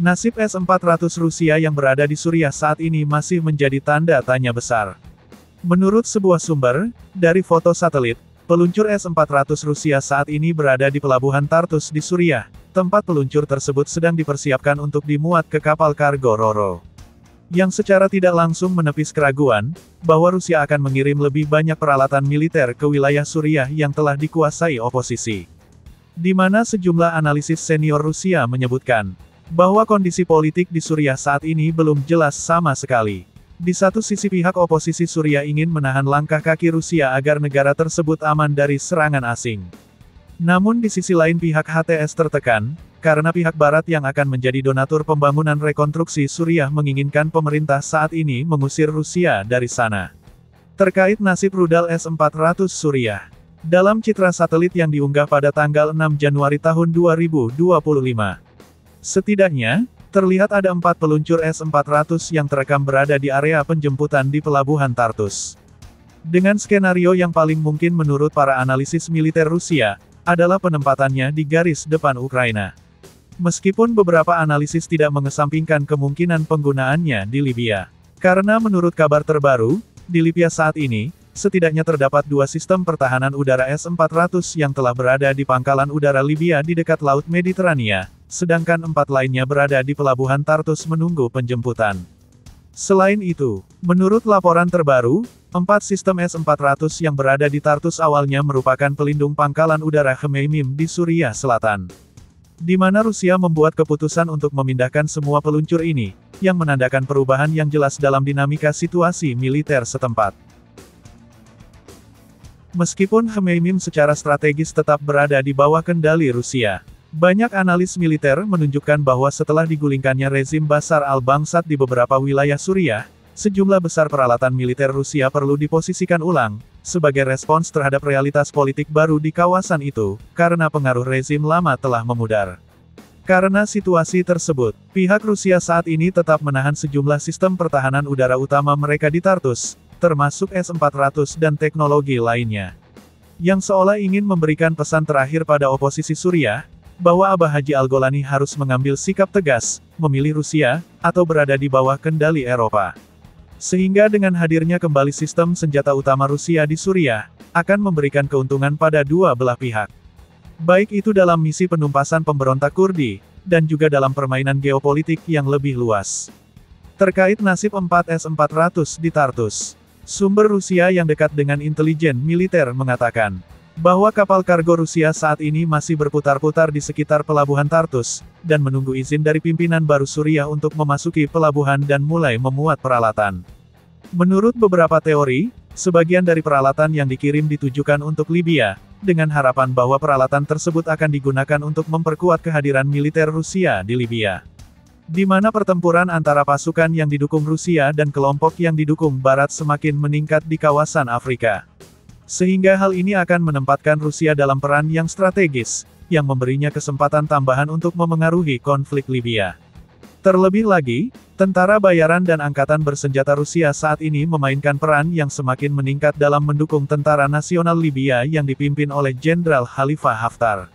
Nasib S-400 Rusia yang berada di Suriah saat ini masih menjadi tanda tanya besar. Menurut sebuah sumber, dari foto satelit, peluncur S-400 Rusia saat ini berada di pelabuhan Tartus di Suriah. Tempat peluncur tersebut sedang dipersiapkan untuk dimuat ke kapal kargo Ro-Ro. Yang secara tidak langsung menepis keraguan, bahwa Rusia akan mengirim lebih banyak peralatan militer ke wilayah Suriah yang telah dikuasai oposisi. Di mana sejumlah analisis senior Rusia menyebutkan, bahwa kondisi politik di Suriah saat ini belum jelas sama sekali. Di satu sisi pihak oposisi Suriah ingin menahan langkah kaki Rusia agar negara tersebut aman dari serangan asing. Namun di sisi lain pihak HTS tertekan, karena pihak Barat yang akan menjadi donatur pembangunan rekonstruksi Suriah menginginkan pemerintah saat ini mengusir Rusia dari sana. Terkait nasib rudal S-400 Suriah. Dalam citra satelit yang diunggah pada tanggal 6 Januari tahun 2025. Setidaknya, terlihat ada 4 peluncur S-400 yang terekam berada di area penjemputan di Pelabuhan Tartus. Dengan skenario yang paling mungkin menurut para analisis militer Rusia, adalah penempatannya di garis depan Ukraina. Meskipun beberapa analisis tidak mengesampingkan kemungkinan penggunaannya di Libya. Karena menurut kabar terbaru, di Libya saat ini, setidaknya terdapat 2 sistem pertahanan udara S-400 yang telah berada di pangkalan udara Libya di dekat Laut Mediterania, sedangkan 4 lainnya berada di Pelabuhan Tartus menunggu penjemputan. Selain itu, menurut laporan terbaru, 4 sistem S-400 yang berada di Tartus awalnya merupakan pelindung pangkalan udara Khmeimim di Suriah Selatan. Di mana Rusia membuat keputusan untuk memindahkan semua peluncur ini, yang menandakan perubahan yang jelas dalam dinamika situasi militer setempat. Meskipun Khmeimim secara strategis tetap berada di bawah kendali Rusia, banyak analis militer menunjukkan bahwa setelah digulingkannya rezim Bashar al-Baghsad di beberapa wilayah Suriah, sejumlah besar peralatan militer Rusia perlu diposisikan ulang, sebagai respons terhadap realitas politik baru di kawasan itu, karena pengaruh rezim lama telah memudar. Karena situasi tersebut, pihak Rusia saat ini tetap menahan sejumlah sistem pertahanan udara utama mereka di Tartus, termasuk S-400 dan teknologi lainnya. Yang seolah ingin memberikan pesan terakhir pada oposisi Suriah, bahwa Abah Haji Al-Golani harus mengambil sikap tegas, memilih Rusia, atau berada di bawah kendali Eropa. Sehingga dengan hadirnya kembali sistem senjata utama Rusia di Suriah, akan memberikan keuntungan pada dua belah pihak. Baik itu dalam misi penumpasan pemberontak Kurdi, dan juga dalam permainan geopolitik yang lebih luas. Terkait nasib 4 S-400 di Tartus, sumber Rusia yang dekat dengan intelijen militer mengatakan, bahwa kapal kargo Rusia saat ini masih berputar-putar di sekitar pelabuhan Tartus, dan menunggu izin dari pimpinan baru Suriah untuk memasuki pelabuhan dan mulai memuat peralatan. Menurut beberapa teori, sebagian dari peralatan yang dikirim ditujukan untuk Libya, dengan harapan bahwa peralatan tersebut akan digunakan untuk memperkuat kehadiran militer Rusia di Libya. Di mana pertempuran antara pasukan yang didukung Rusia dan kelompok yang didukung Barat semakin meningkat di kawasan Afrika. Sehingga hal ini akan menempatkan Rusia dalam peran yang strategis, yang memberinya kesempatan tambahan untuk memengaruhi konflik Libya. Terlebih lagi, tentara bayaran dan angkatan bersenjata Rusia saat ini memainkan peran yang semakin meningkat dalam mendukung tentara nasional Libya yang dipimpin oleh Jenderal Khalifa Haftar.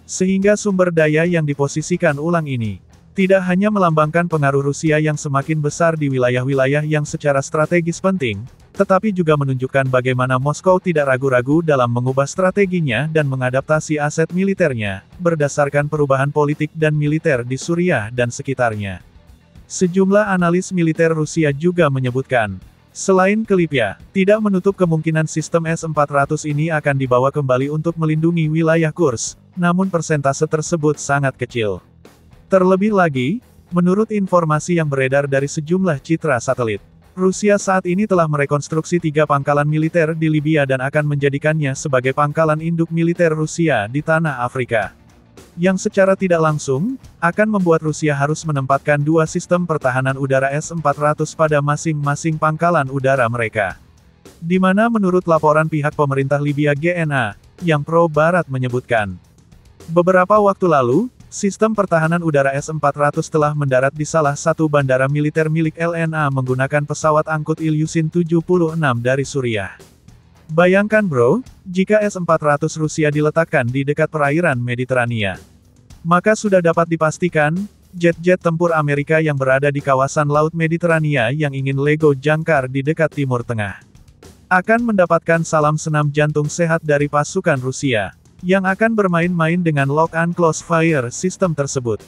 Sehingga sumber daya yang diposisikan ulang ini, tidak hanya melambangkan pengaruh Rusia yang semakin besar di wilayah-wilayah yang secara strategis penting, tetapi juga menunjukkan bagaimana Moskow tidak ragu-ragu dalam mengubah strateginya dan mengadaptasi aset militernya, berdasarkan perubahan politik dan militer di Suriah dan sekitarnya. Sejumlah analis militer Rusia juga menyebutkan, selain ke Libya, tidak menutup kemungkinan sistem S-400 ini akan dibawa kembali untuk melindungi wilayah Kurs, namun persentase tersebut sangat kecil. Terlebih lagi, menurut informasi yang beredar dari sejumlah citra satelit, Rusia saat ini telah merekonstruksi 3 pangkalan militer di Libya dan akan menjadikannya sebagai pangkalan induk militer Rusia di tanah Afrika. Yang secara tidak langsung, akan membuat Rusia harus menempatkan 2 sistem pertahanan udara S-400 pada masing-masing pangkalan udara mereka. Di mana menurut laporan pihak pemerintah Libya GNA, yang pro-Barat menyebutkan, beberapa waktu lalu, sistem pertahanan udara S-400 telah mendarat di salah satu bandara militer milik LNA menggunakan pesawat angkut Ilyushin 76 dari Suriah. Bayangkan bro, jika S-400 Rusia diletakkan di dekat perairan Mediterania. Maka sudah dapat dipastikan, jet-jet tempur Amerika yang berada di kawasan Laut Mediterania yang ingin Lego jangkar di dekat Timur Tengah akan mendapatkan salam senam jantung sehat dari pasukan Rusia, yang akan bermain-main dengan lock and close fire sistem tersebut.